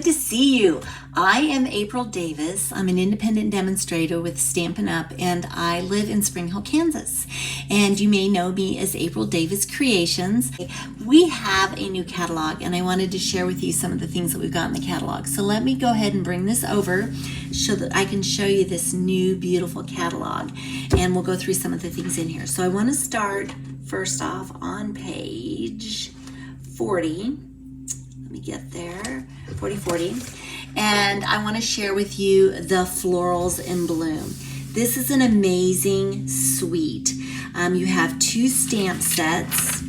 to see you. I am April Davis. I'm an independent demonstrator with Stampin Up, and I live in Spring Hill, Kansas. And you may know me as April Davis Creations. We have a new catalog, and I wanted to share with you some of the things that we've got in the catalog. So let me go ahead and bring this over so that I can show you this new beautiful catalog, and we'll go through some of the things in here. So I want to start first off on page 40. Let me get there, 40. And I want to share with you the Florals in Bloom. This is an amazing suite. You have 2 stamp sets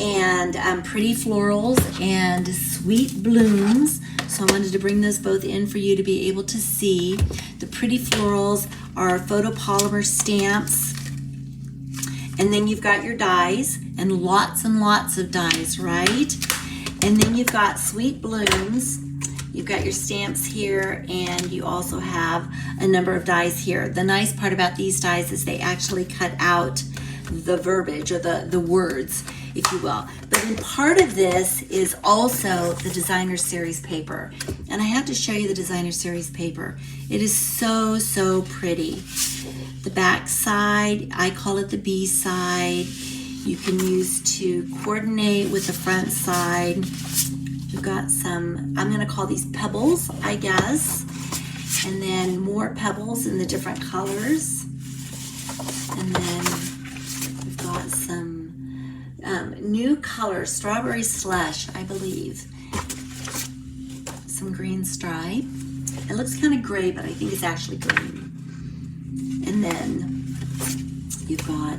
and pretty florals and sweet blooms. So I wanted to bring those both in for you to be able to see. The pretty florals are photopolymer stamps. And then you've got your dies and lots of dies, right? And then you've got sweet blooms. You've got your stamps here, and you also have a number of dies here. The nice part about these dies is they actually cut out the verbiage or the words, if you will. But then part of this is also the designer series paper. And I have to show you the designer series paper. It is so pretty. The back side, I call it the B side. You can use to coordinate with the front side. You've got some, I'm gonna call these pebbles, I guess. And then more pebbles in the different colors. And then we've got some new colors, strawberry slush, I believe. Some green stripe. It looks kind of gray, but I think it's actually green. And then you've got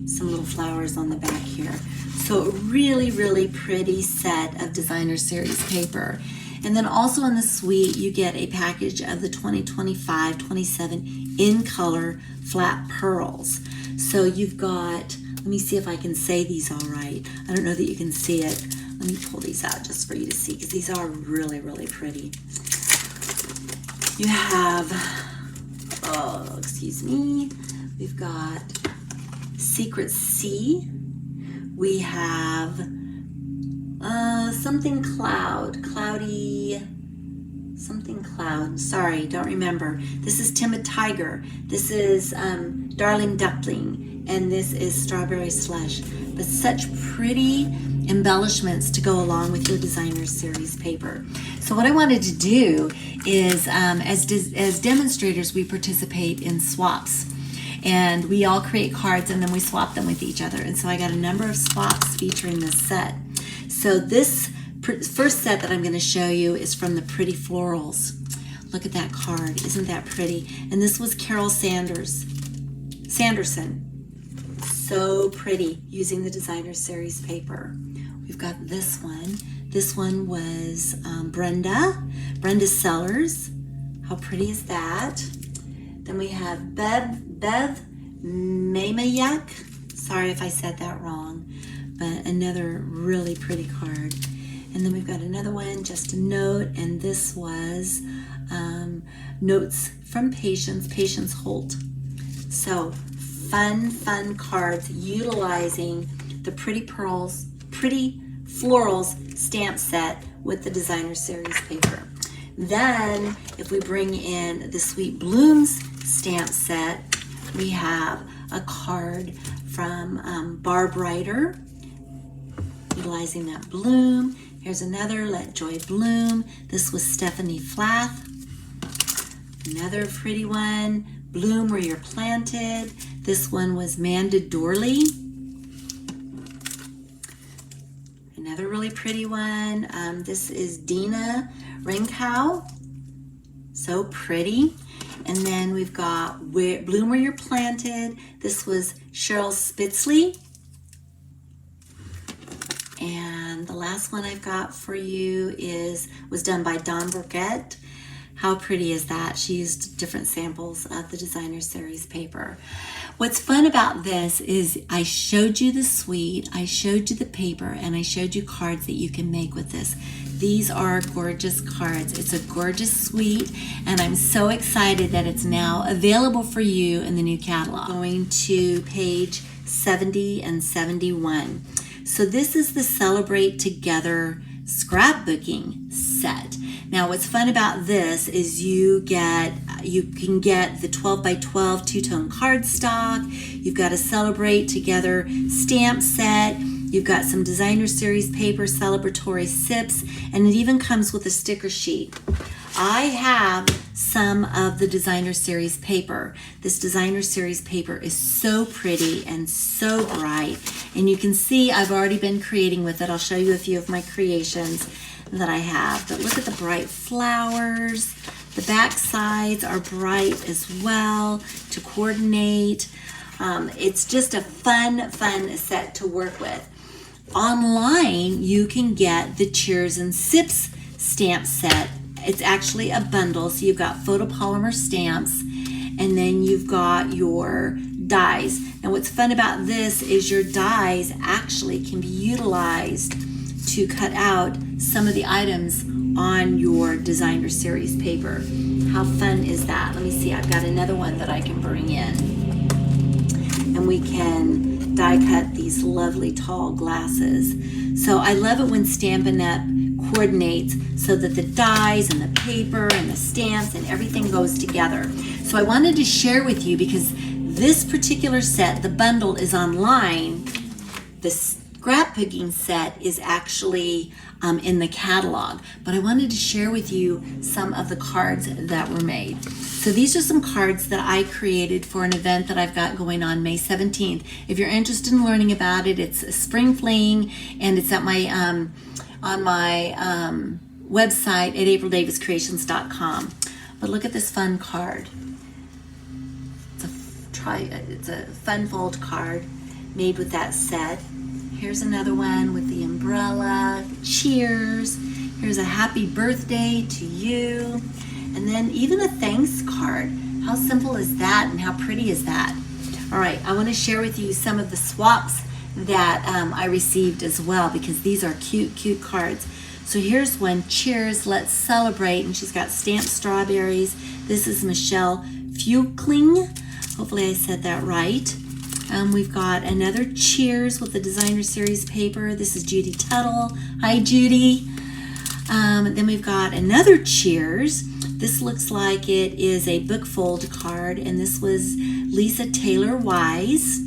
some little flowers on the back here. So a really pretty set of designer series paper. And then also in the suite, you get a package of the 2025-27 in color flat pearls. So you've got, let me see if I can say these all right. I don't know that you can see it. Let me pull these out just for you to see, because these are really pretty. You have, oh, excuse me. We've got Secret Sea. We have something cloudy, something cloud. Sorry, don't remember. This is Timid Tiger. This is Darling Duckling, and this is Strawberry Slush. But such pretty embellishments to go along with your designer series paper. So what I wanted to do is, as demonstrators, we participate in swaps. And we all create cards and then we swap them with each other. And so I got a number of swaps featuring this set. So this first set that I'm going to show you is from the Pretty Florals. Look at that card. Isn't that pretty? And this was Carol Sanderson. So pretty, using the designer series paper. We've got this one. This one was Brenda Sellers. How pretty is that? Then we have Bev Mamayak. Sorry if I said that wrong, but another really pretty card. And then we've got another one, Just a Note, and this was Notes from Patience Holt. So fun cards utilizing the Pretty Florals stamp set with the designer series paper. Then if we bring in the Sweet Blooms stamp set, we have a card from Barb Ryder, utilizing that bloom. Here's another, Let Joy Bloom. This was Stephanie Flath. Another pretty one, Bloom Where You're Planted. This one was Manda Dorley. Another really pretty one. This is Dina Ringkow. So pretty. And then we've got Bloom Where You're Planted. This was Cheryl Spitzley. And the last one I've got for you was done by Dawn Burkett. How pretty is that? She used different samples of the designer series paper. What's fun about this is I showed you the suite, I showed you the paper, and I showed you cards that you can make with this. These are gorgeous cards. It's a gorgeous suite, and I'm so excited that it's now available for you in the new catalog. Going to page 70 and 71. So this is the Celebrate Together scrapbooking set. Now what's fun about this is you can get the 12 by 12 two-tone cardstock. You've got a Celebrate Together stamp set. You've got some designer series paper, celebratory sips, and it even comes with a sticker sheet. I have some of the designer series paper. This designer series paper is so pretty and so bright, and you can see I've already been creating with it. I'll show you a few of my creations that I have, but look at the bright flowers. The back sides are bright as well to coordinate. It's just a fun set to work with. Online, you can get the Cheers and Sips stamp set. It's actually a bundle, so you've got photopolymer stamps, and then you've got your dies. Now what's fun about this is your dies actually can be utilized to cut out some of the items on your designer series paper. How fun is that? Let me see, I've got another one that I can bring in. And we can die cut these lovely tall glasses. So I love it when Stampin' Up! Coordinates so that the dies and the paper and the stamps and everything goes together. So I wanted to share with you because this particular set, the bundle, is online. The scrapbooking set is actually in the catalog, but I wanted to share with you some of the cards that were made. So these are some cards that I created for an event that I've got going on May 17th. If you're interested in learning about it, it's a spring fling, and it's at my on my website at aprildaviscreations.com. But look at this fun card. It's a fun fold card made with that set. Here's another one with the umbrella. Cheers. Here's a happy birthday to you. And then even a thanks card. How simple is that, and how pretty is that? All right, I want to share with you some of the swaps that I received as well, because these are cute cards. So here's one, Cheers, Let's Celebrate, and she's got stamped strawberries. This is Michelle Fuchling. Hopefully I said that right. We've got another Cheers with the designer series paper. This is Judy Tuttle. Hi, Judy. Then we've got another Cheers. This looks like it is a book fold card, and this was Lisa Taylor Wise.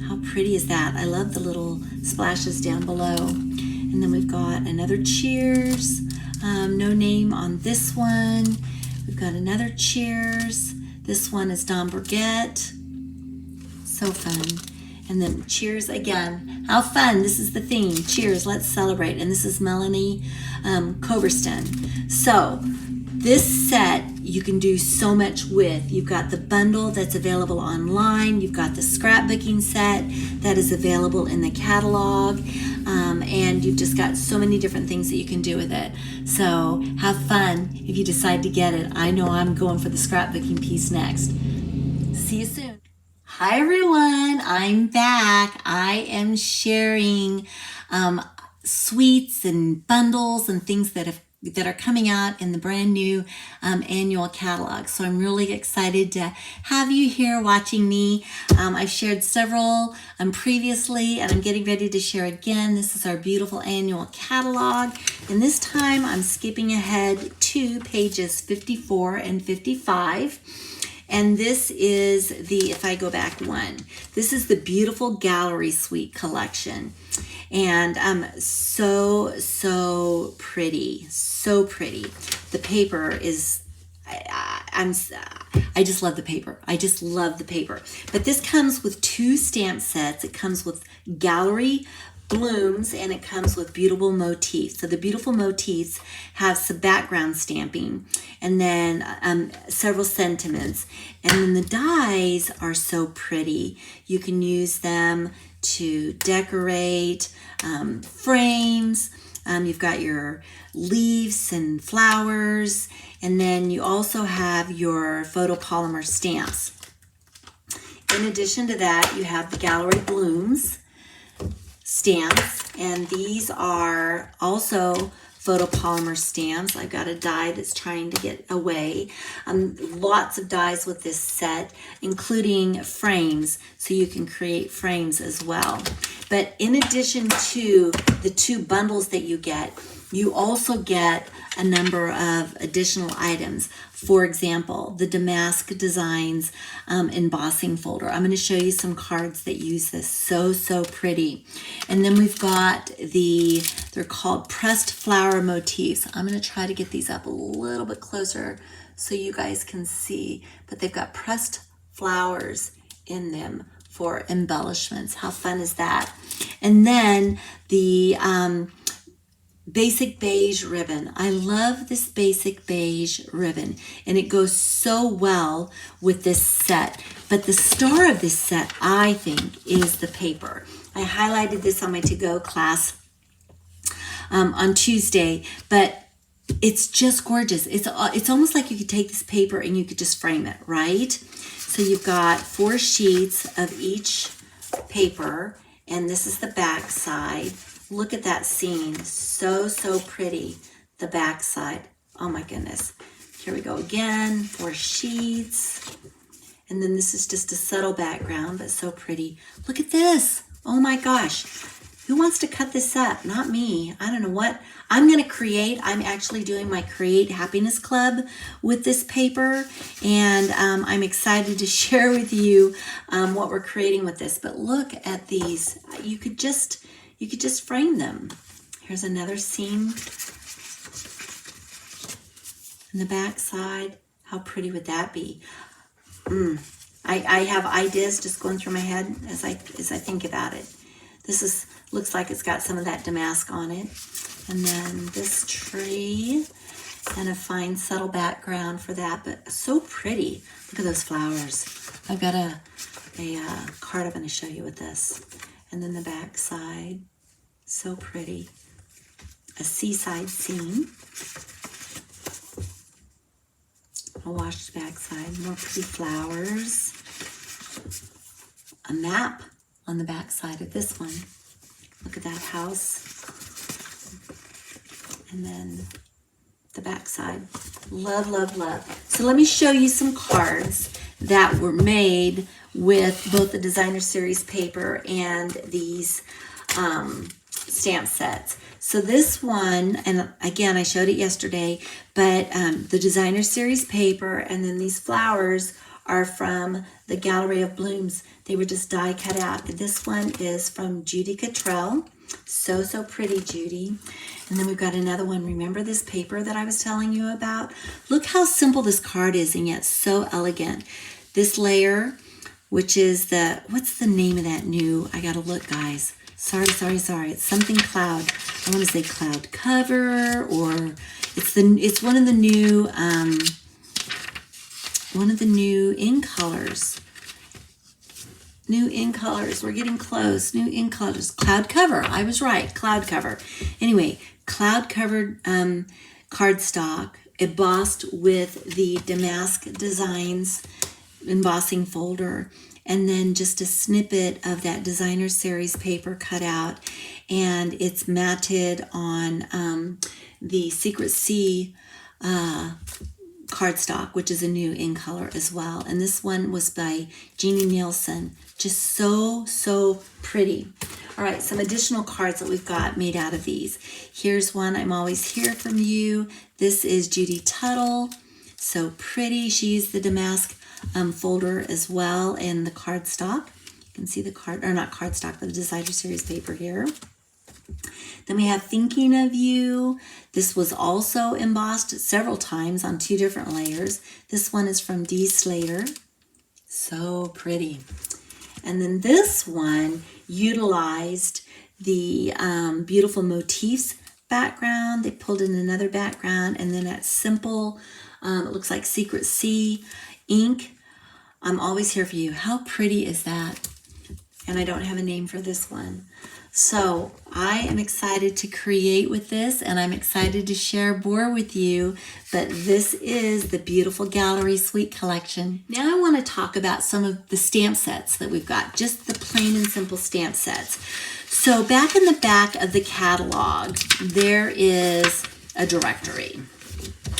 How pretty is that? I love the little splashes down below. And then we've got another Cheers. No name on this one. We've got another Cheers. This one is Don Burgett. So fun. And then Cheers again. How fun. This is the theme. Cheers, let's celebrate. And this is Melanie Coverston. So this set you can do so much with. You've got the bundle that's available online. You've got the scrapbooking set that is available in the catalog. And you've just got so many different things that you can do with it. So have fun if you decide to get it. I know I'm going for the scrapbooking piece next. See you soon. Hi everyone, I'm back. I am sharing sweets and bundles and things that are coming out in the brand new annual catalog. So I'm really excited to have you here watching me. I've shared several previously, and I'm getting ready to share again. This is our beautiful annual catalog, and this time I'm skipping ahead to pages 54 and 55. And this is the, if I go back one, this is the beautiful Gallery Suite collection. And so pretty, so pretty. The paper is, I just love the paper. I just love the paper. But this comes with two stamp sets. It comes with Gallery Blooms, and it comes with beautiful motifs. So the beautiful motifs have some background stamping, and then several sentiments. And then the dies are so pretty. You can use them to decorate frames. You've got your leaves and flowers, and then you also have your photopolymer stamps. In addition to that, you have the Gallery Blooms stamps, and these are also photopolymer stamps. I've got a die that's trying to get away. Lots of dies with this set, including frames, so you can create frames as well. But in addition to the two bundles that you get, you also get a number of additional items. For example, the Damask Designs embossing folder. I'm going to show you some cards that use this. So pretty. And then we've got they're called pressed flower motifs. I'm going to try to get these up a little bit closer so you guys can see. But they've got pressed flowers in them for embellishments. How fun is that? And then the basic beige ribbon. I love this basic beige ribbon, and it goes so well with this set. But the star of this set, I think, is the paper. I highlighted this on my to-go class on Tuesday, but it's just gorgeous. It's almost like you could take this paper and you could just frame it, right? So you've got 4 sheets of each paper, and this is the back side. Look at that scene. So pretty. The back side. Oh my goodness. Here we go again. 4 sheets. And then this is just a subtle background, but so pretty. Look at this. Oh my gosh. Who wants to cut this up? Not me. I don't know what I'm going to create. I'm actually doing my Create Happiness Club with this paper, and I'm excited to share with you what we're creating with this. But look at these. You could just frame them. Here's another scene. And the back side. How pretty would that be? I have ideas just going through my head as I think about it. This looks like it's got some of that damask on it. And then this tree and a fine subtle background for that, but so pretty. Look at those flowers. I've got a card I'm going to show you with this. And then the back side, so pretty. A seaside scene. A washed back side, more pretty flowers. A map on the back side of this one. Look at that house. And then the back side. Love, love, love. So let me show you some cards that were made with both the designer series paper and these stamp sets. So this one, and again, I showed it yesterday, but the designer series paper and then these flowers are from the Gallery of Blooms. They were just die cut out. This one is from Judy Cottrell. So pretty, Judy. And then we've got another one. Remember this paper that I was telling you about? Look how simple this card is and yet so elegant. This layer, which is what's the name of that new? I gotta look, guys. Sorry. It's something cloud. I want to say cloud cover, or it's one of the new ink colors. New ink colors. We're getting close. New ink colors. Cloud cover. I was right. Cloud cover. Anyway, cloud covered cardstock embossed with the Damask Designs embossing folder. And then just a snippet of that designer series paper cut out, and it's matted on the Secret Sea cardstock, which is a new ink color as well. And this one was by Jeannie Nielsen. Just so pretty. All right, some additional cards that we've got made out of these. Here's one, I'm always here from you. This is Judy Tuttle. So pretty. She used the Damask folder as well, and the cardstock. You can see the card, or not cardstock, but the designer series paper here. Then we have Thinking of You. This was also embossed several times on 2 different layers. This one is from Dee Slater. So pretty. And then this one utilized the beautiful motifs background. They pulled in another background, and then that simple, it looks like Secret Sea ink. I'm always here for you. How pretty is that? And I don't have a name for this one. So I am excited to create with this, and I'm excited to share more with you. But this is the beautiful Gallery Suite collection. Now I want to talk about some of the stamp sets that we've got, just the plain and simple stamp sets. So back in the back of the catalog, there is a directory,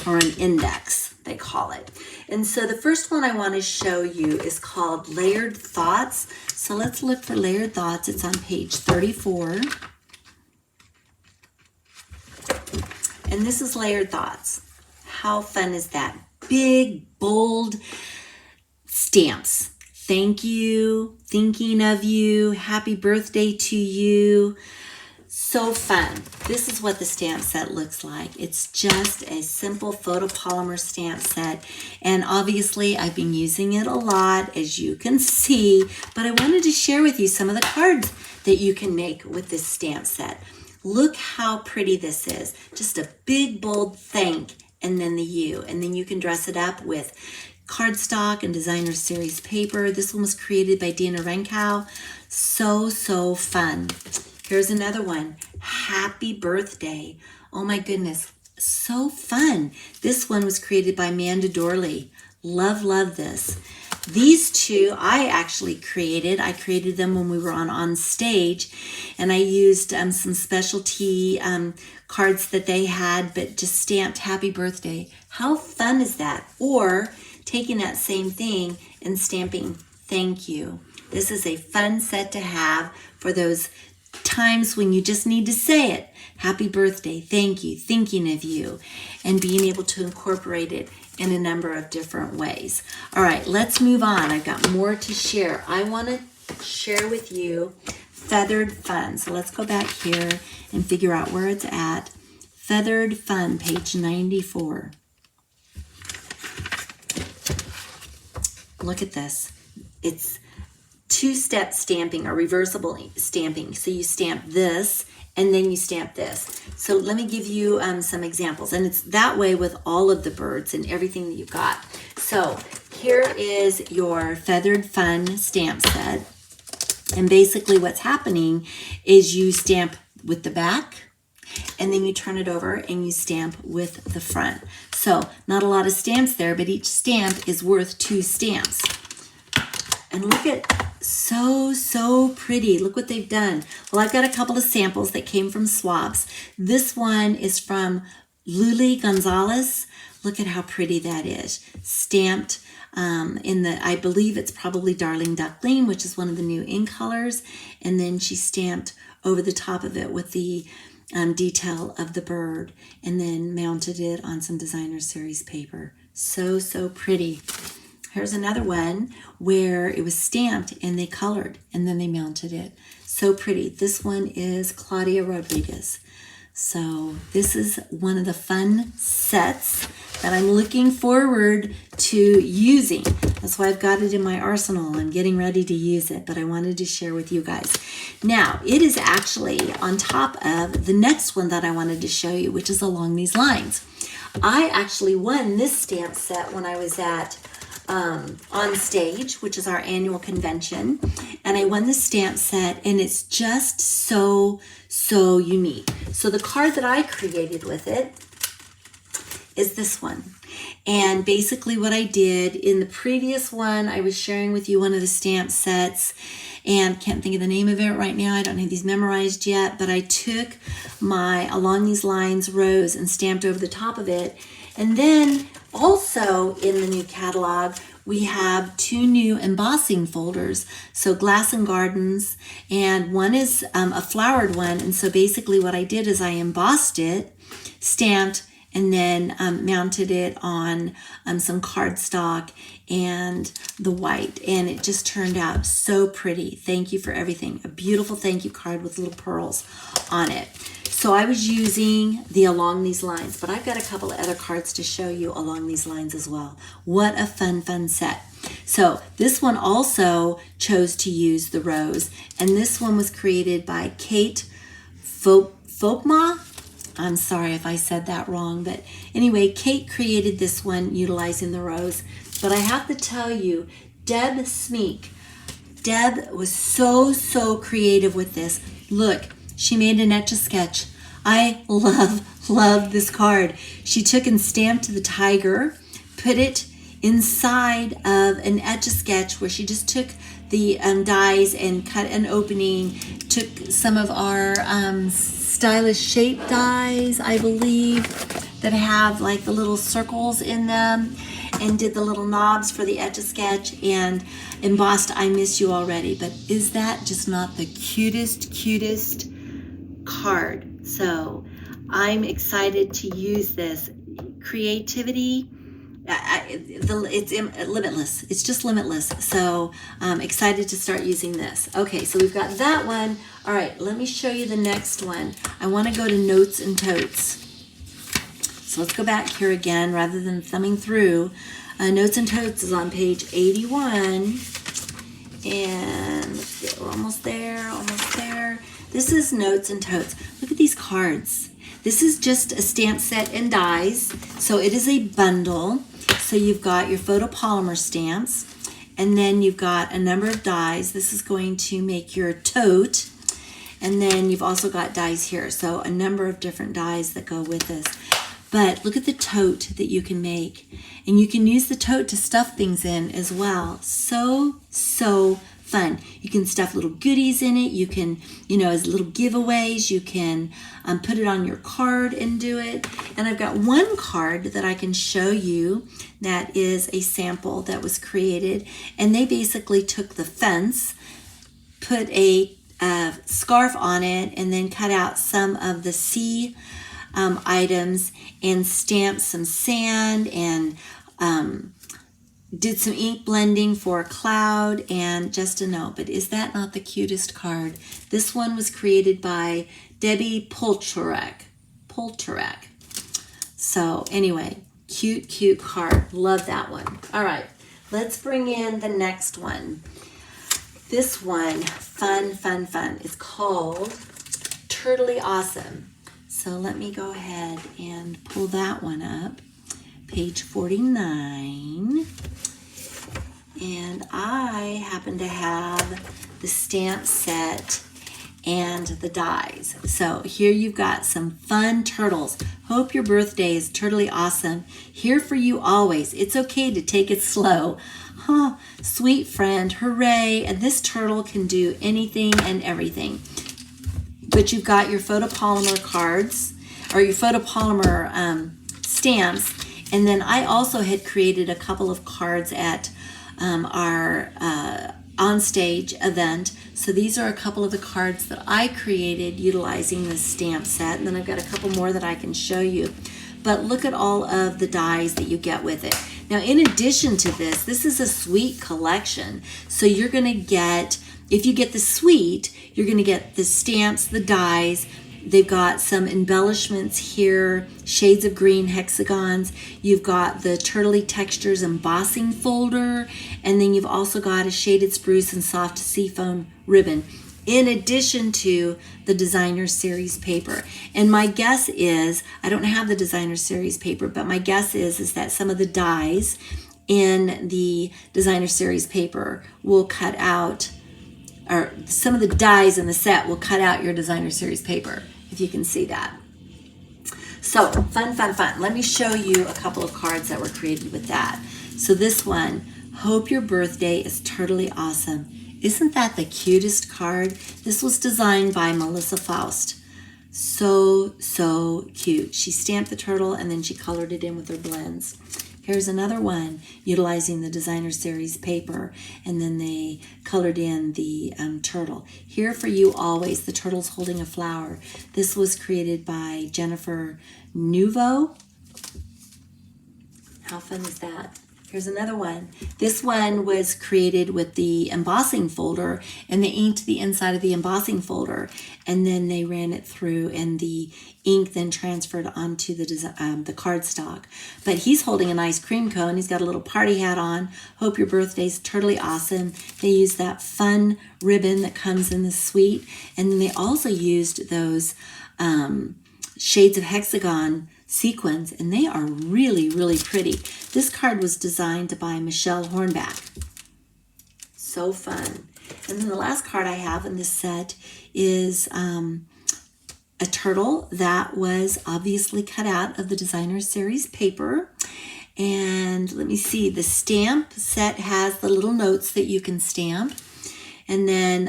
or an index, they call it. And so the first one I want to show you is called Layered Thoughts. So let's look for Layered Thoughts. It's on page 34. And this is Layered Thoughts. How fun is that? Big, bold stamps. Thank you, thinking of you, happy birthday to you. So fun. This is what the stamp set looks like. It's just a simple photopolymer stamp set. And obviously I've been using it a lot, as you can see, but I wanted to share with you some of the cards that you can make with this stamp set. Look how pretty this is. Just a big, bold thank, and then the U. And then you can dress it up with cardstock and designer series paper. This one was created by Dina Renkow. So fun. Here's another one. Happy birthday. Oh my goodness. So fun. This one was created by Amanda Dorley. Love this. These two I actually created. I created them when we were on stage, and I used some specialty cards that they had, but just stamped happy birthday. How fun is that? Or taking that same thing and stamping thank you. This is a fun set to have for those times when you just need to say it. Happy birthday, thank you, thinking of you, and being able to incorporate it in a number of different ways. All right, let's move on. I've got more to share. I want to share with you Feathered Fun. So let's go back here and figure out where it's at. Feathered Fun, page 94. Look at this. It's two-step stamping or reversible stamping. So you stamp this and then you stamp this. So let me give you some examples. And it's that way with all of the birds and everything that you've got. So here is your Feathered Fun stamp set. And basically what's happening is you stamp with the back, and then you turn it over and you stamp with the front. So not a lot of stamps there, but each stamp is worth 2 stamps. And look at, so pretty. Look what they've done. Well, I've got a couple of samples that came from swabs. This one is from Luli Gonzalez. Look at how pretty that is. Stamped in the, I believe it's probably Darling Duckling, which is one of the new ink colors. And then she stamped over the top of it with the detail of the bird, and then mounted it on some designer series paper. So pretty. Here's another one where it was stamped and they colored and then they mounted it. So pretty. This one is Claudia Rodriguez. So this is one of the fun sets that I'm looking forward to using. That's why I've got it in my arsenal. I'm getting ready to use it, but I wanted to share with you guys. Now, it is actually on top of the next one that I wanted to show you, which is along these lines. I actually won this stamp set when I was at on stage, which is our annual convention, and I won the stamp set, and it's just so unique. So the card that I created with it is this one. And basically what I did in the previous one, I was sharing with you one of the stamp sets, and can't think of the name of it right now. I don't have these memorized yet, but I took my Along These Lines rose and stamped over the top of it. And then also in the new catalog, we have 2 new embossing folders. So Glass and Gardens, and one is a flowered one. And so basically what I did is I embossed it, stamped, and then mounted it on some cardstock and the white. And it just turned out so pretty. Thank you for everything. A beautiful thank you card with little pearls on it. So I was using the Along These Lines, but I've got a couple of other cards to show you along these lines as well. What a fun set. So this one also chose to use the rose, and this one was created by Kate Folkma. I'm sorry if I said that wrong, but anyway, Kate created this one utilizing the rose. But I have to tell you, Deb Smeek, Deb was so creative with this. Look, she made an Etch-a-Sketch. I love this card. She took and stamped the tiger, put it inside of an Etch-a-Sketch where she just took the dies and cut an opening, took some of our stylish shape dies, I believe, that have like the little circles in them, and did the little knobs for the Etch-a-Sketch and embossed I Miss You Already. But is that just not the cutest card? So I'm excited to use this. Creativity, it's limitless. It's just limitless. So I'm excited to start using this. Okay, so we've got that one. All right, let me show you the next one. I want to go to Notes and Totes. So let's go back here again rather than thumbing through. Notes and Totes is on page 81. And we're almost there, almost there. This is Notes and Totes. Look at these cards. This is just a stamp set and dies. So it is a bundle. So you've got your photopolymer stamps, and then you've got a number of dies. This is going to make your tote. And then you've also got dies here. So a number of different dies that go with this. But look at the tote that you can make. And you can use the tote to stuff things in as well. So fun. You can stuff little goodies in it. You can, as little giveaways, you can put it on your card and do it. And I've got one card that I can show you that is a sample that was created. And they basically took the fence, put a scarf on it, and then cut out some of the sea items and stamped some sand and did some ink blending for a cloud and just a note. But is that not the cutest card? This one was created by Debbie Poltorek. So anyway, cute card. Love that one. All right, let's bring in the next one. This one, fun. It's called Turtly Awesome. So let me go ahead and pull that one up. Page 49. And I happen to have the stamp set and the dies. So here you've got some fun turtles. Hope your birthday is totally awesome. Here for you always. It's okay to take it slow. Sweet friend, hooray. And this turtle can do anything and everything. But you've got your photopolymer cards, or your photopolymer stamps. And then I also had created a couple of cards at our onstage event. So these are a couple of the cards that I created utilizing this stamp set. And then I've got a couple more that I can show you. But look at all of the dies that you get with it. Now, in addition to this is a suite collection. So you're going to get, if you get the suite, you're going to get the stamps, the dies. They've got some embellishments here, shades of green hexagons. You've got the Turtley Textures embossing folder, and then you've also got a shaded spruce and soft seafoam ribbon, in addition to the designer series paper. And my guess is, I don't have the designer series paper, but my guess is that some of the dies in the designer series paper will cut out, or some of the dies in the set will cut out your designer series paper, if you can see that. So fun. Let me show you a couple of cards that were created with that. So this one, hope your birthday is totally awesome. Isn't that the cutest card? This was designed by Melissa Faust. So cute. She stamped the turtle and then she colored it in with her blends. Here's another one utilizing the designer series paper, and then they colored in the turtle. Here for you always, the turtle's holding a flower. This was created by Jennifer Nouveau. How fun is that? Here's another one. This one was created with the embossing folder, and they inked the inside of the embossing folder, and then they ran it through, and the ink then transferred onto the cardstock. But he's holding an ice cream cone. He's got a little party hat on. Hope your birthday's totally awesome. They used that fun ribbon that comes in the suite, and then they also used those shades of hexagon sequins, and they are really pretty. This card was designed by Michelle Hornback. So fun. And then the last card I have in this set is a turtle that was obviously cut out of the designer series paper. And let me see, the stamp set has the little notes that you can stamp. And then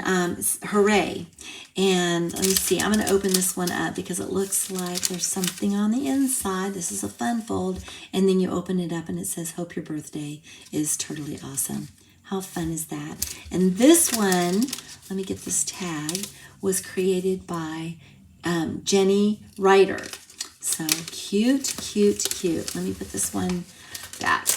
hooray. And let me see, I'm going to open this one up because it looks like there's something on the inside. This is a fun fold. And then you open it up and it says, hope your birthday is totally awesome. How fun is that? And this one, let me get this tag, was created by Jenny Ryder. So cute, cute, cute. Let me put this one back.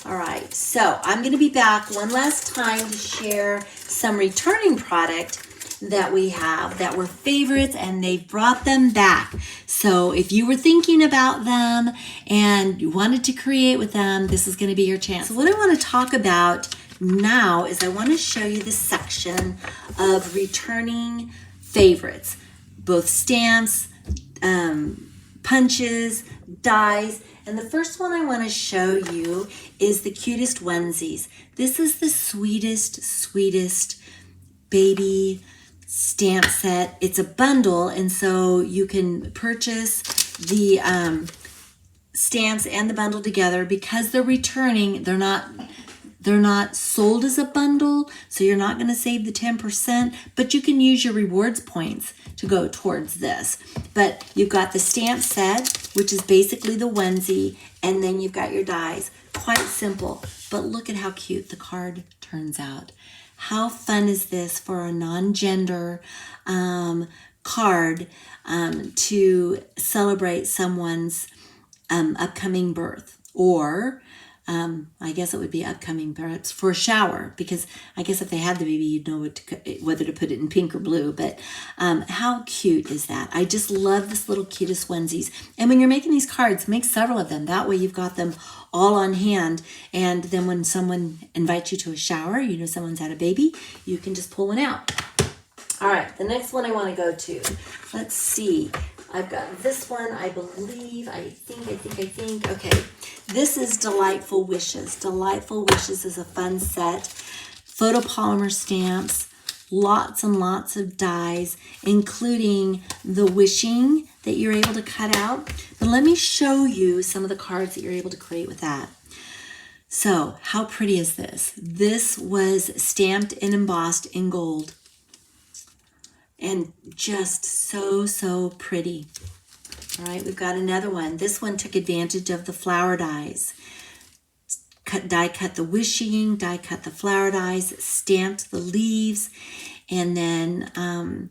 All right, so I'm going to be back one last time to share some returning product that we have that were favorites, and they've brought them back. So if you were thinking about them and you wanted to create with them, this is going to be your chance. So what I want to talk about now is I want to show you the section of returning favorites, both stamps, punches, dies. And the first one I want to show you is the cutest onesies. This is the sweetest, sweetest baby stamp set. It's a bundle, and so you can purchase the stamps and the bundle together. Because they're returning, they're not sold as a bundle, so you're not going to save the 10%, but you can use your rewards points to go towards this. But you've got the stamp set, which is basically the onesie, and then you've got your dies. Quite simple, but look at how cute the card turns out. How fun is this for a non-gender card to celebrate someone's upcoming birth, or I guess it would be upcoming perhaps for a shower, because I guess if they had the baby, you'd know whether to put it in pink or blue. But how cute is that? I just love this little cutest onesies. And when you're making these cards, make several of them. That way you've got them all on hand. And then when someone invites you to a shower, you know someone's had a baby, you can just pull one out. All right, the next one I want to go to. Let's see. I've got this one, I believe, I think. Okay, this is Delightful Wishes. Delightful Wishes is a fun set. Photopolymer stamps, lots and lots of dies, including the wishing that you're able to cut out. But let me show you some of the cards that you're able to create with that. So, how pretty is this? This was stamped and embossed in gold. And just so, so pretty. All right, we've got another one. This one took advantage of the flower dies. Die cut the wishing, die cut the flower dies, stamped the leaves, and then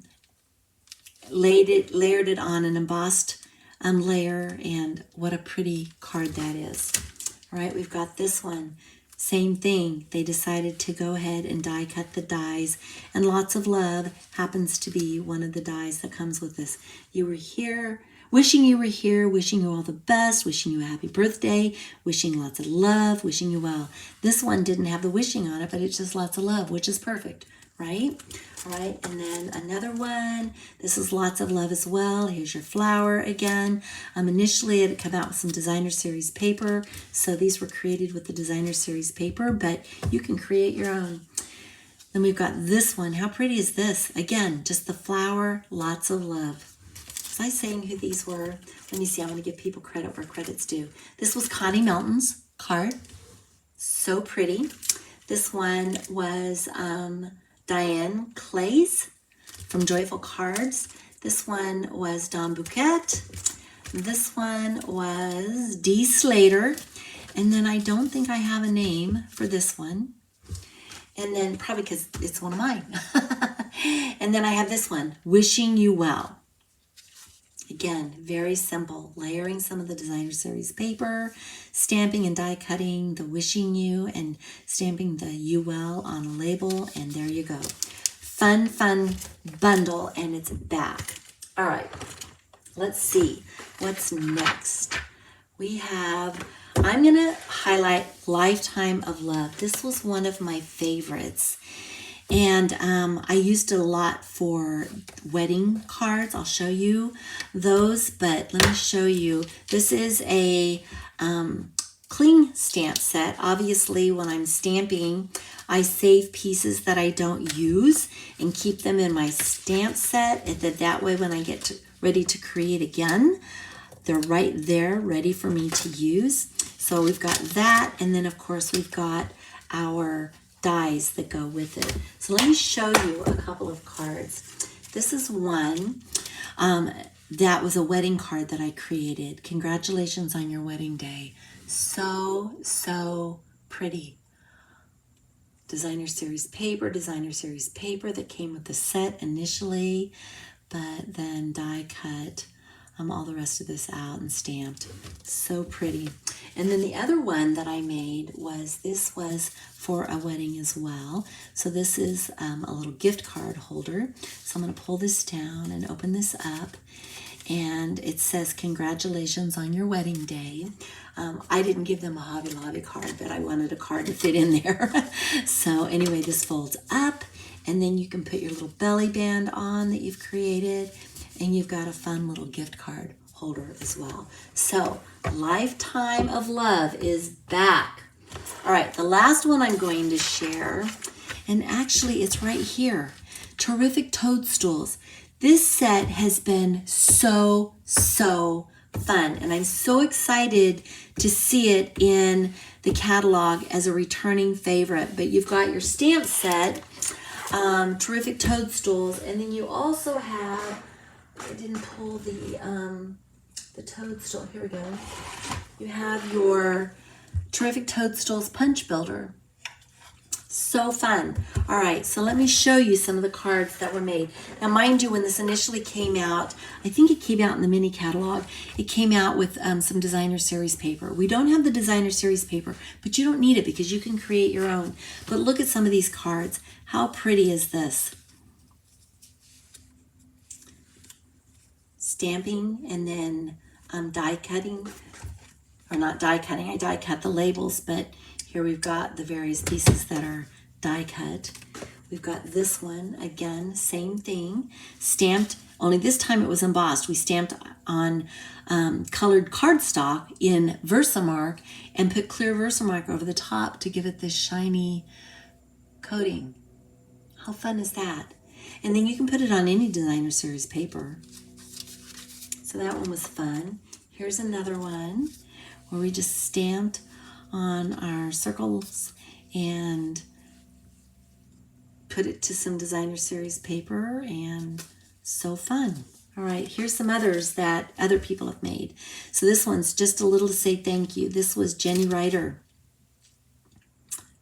layered it on an embossed layer. And what a pretty card that is. All right, we've got this one. Same thing. They decided to go ahead and die cut the dies, and Lots of Love happens to be one of the dies that comes with this. You were here, wishing you were here, wishing you all the best, wishing you a happy birthday, wishing lots of love, wishing you well. This one didn't have the wishing on it, but it's just lots of love, which is perfect, right? All right, and then another one. This is Lots of Love as well. Here's your flower again. Initially, it had come out with some designer series paper, so these were created with the designer series paper, but you can create your own. Then we've got this one. How pretty is this? Again, just the flower, Lots of Love. Was I saying who these were? Let me see. I want to give people credit where credit's due. This was Connie Melton's card. So pretty. This one was Diane Clay's from Joyful Cards. This one was Don Bouquet. This one was Dee Slater. And then I don't think I have a name for this one. And then probably because it's one of mine. And then I have this one, Wishing You Well. Again, very simple. Layering some of the designer series paper, stamping and die cutting the wishing you, and stamping the you well on a label, and there you go. Fun, fun bundle, and it's back. All right, let's see what's next. We have, I'm going to highlight Lifetime of Love. This was one of my favorites. And I used it a lot for wedding cards. I'll show you those, but let me show you. This is a cling stamp set. Obviously, when I'm stamping, I save pieces that I don't use and keep them in my stamp set. And that way, when I get ready to create again, they're right there ready for me to use. So we've got that, and then of course we've got our dies that go with it. So let me show you a couple of cards. This is one that was a wedding card that I created. Congratulations on your wedding day. So, so pretty. Designer series paper that came with the set initially, but then die cut all the rest of this out and stamped. So pretty. And then the other one that I made was, this was for a wedding as well. So this is a little gift card holder. So I'm going to pull this down and open this up. And it says, congratulations on your wedding day. I didn't give them a Hobby Lobby card, but I wanted a card to fit in there. So anyway, this folds up, and then you can put your little belly band on that you've created, and you've got a fun little gift card holder as well. So Lifetime of Love is back. All right, the last one I'm going to share, and actually it's right here, Terrific Toadstools. This set has been so fun, and I'm so excited to see it in the catalog as a returning favorite. But you've got your stamp set, Terrific Toadstools, and then you also have, I didn't pull the toadstool, here we go. You have your Terrific Toadstools Punch Builder. So fun. All right, so let me show you some of the cards that were made. Now, mind you, when this initially came out, I think it came out in the mini catalog. It came out with some designer series paper. We don't have the designer series paper, but you don't need it because you can create your own. But look at some of these cards. How pretty is this? Stamping and then die cutting, or not die cutting, I die cut the labels, but here we've got the various pieces that are die cut. We've got this one, again, same thing, stamped, only this time it was embossed. We stamped on colored cardstock in Versamark and put clear Versamark over the top to give it this shiny coating. How fun is that? And then you can put it on any designer series paper. So that one was fun. Here's another one where we just stamped on our circles and put it to some designer series paper, and so fun. All right, here's some others that other people have made. So this one's just a little to say thank you. This was Jenny Ryder.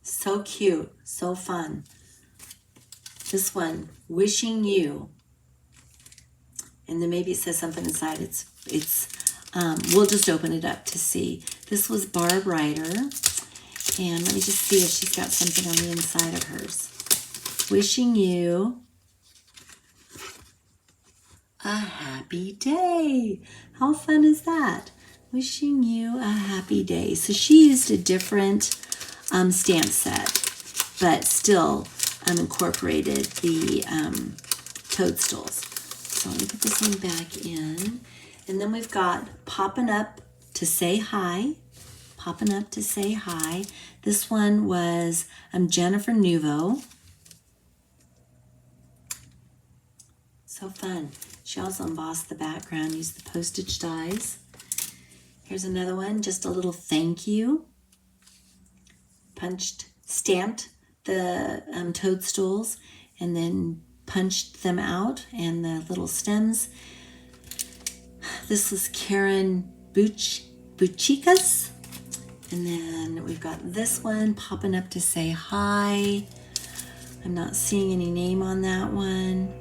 So cute, so fun. This one, wishing you. And then maybe it says something inside. We'll just open it up to see. This was Barb Ryder. And let me just see if she's got something on the inside of hers. Wishing you a happy day. How fun is that? Wishing you a happy day. So she used a different stamp set, but still incorporated the toadstools. So let me put this one back in. And then we've got Poppin' Up to Say Hi. Poppin' Up to Say Hi. This one was Jennifer Nouveau. So fun. She also embossed the background, used the postage dies. Here's another one, just a little thank you. Stamped the toadstools and then punched them out, and the little stems. This was Karen Buchikas. And then we've got this one, Popping Up to Say Hi. I'm not seeing any name on that one.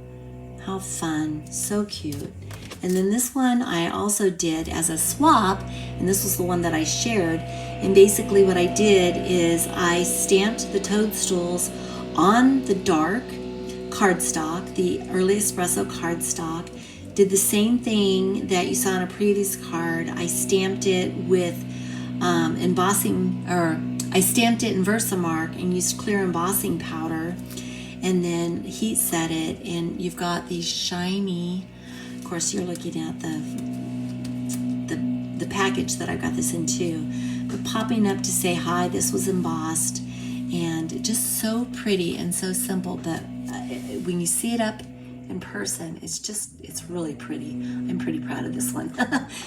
How fun, so cute. And then this one I also did as a swap, and this was the one that I shared. And basically what I did is I stamped the toadstools on the dark cardstock, the early espresso cardstock. Did the same thing that you saw on a previous card. I stamped it with embossing, or I stamped it in Versamark and used clear embossing powder, and then heat set it, and you've got these shiny, of course you're looking at the package that I got this in too, but Popping Up to Say Hi, this was embossed, and just so pretty and so simple, but when you see it up in person, it's really pretty. I'm pretty proud of this one.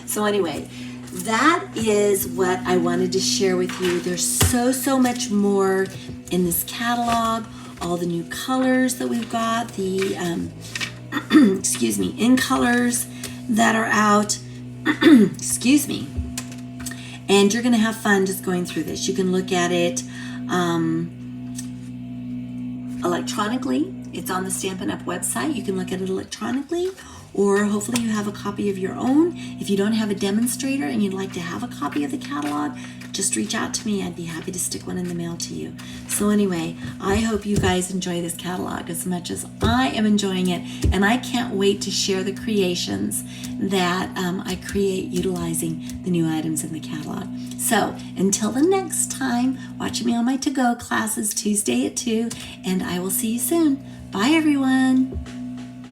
So anyway, that is what I wanted to share with you. There's so much more in this catalog. All the new colors that we've got, the excuse me, in colors that are out. Excuse me. And you're gonna have fun just going through this. You can look at it electronically, It's on the Stampin' Up website. You can look at it electronically, or hopefully you have a copy of your own. If you don't have a demonstrator and you'd like to have a copy of the catalog, just reach out to me. I'd be happy to stick one in the mail to you. So anyway, I hope you guys enjoy this catalog as much as I am enjoying it, and I can't wait to share the creations that I create utilizing the new items in the catalog. So until the next time, watch me on my to-go classes Tuesday at 2, and I will see you soon. Bye everyone.